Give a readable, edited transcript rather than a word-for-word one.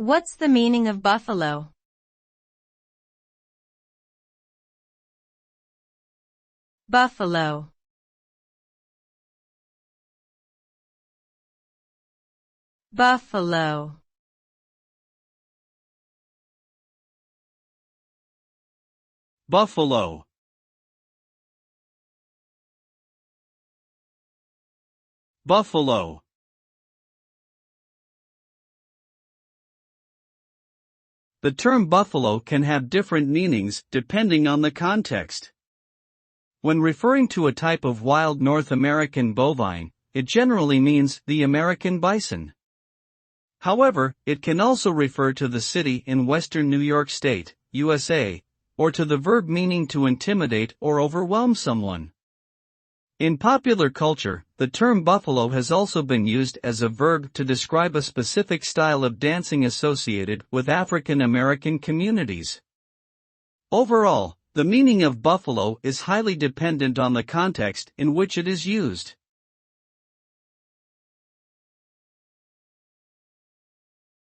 What's the meaning of buffalo? Buffalo. Buffalo. Buffalo. Buffalo. The term buffalo can have different meanings depending on the context. When referring to a type of wild North American bovine, it generally means the American bison. However, it can also refer to the city in western New York State, USA, or to the verb meaning to intimidate or overwhelm someone. In popular culture, the term buffalo has also been used as a verb to describe a specific style of dancing associated with African American communities. Overall, the meaning of buffalo is highly dependent on the context in which it is used.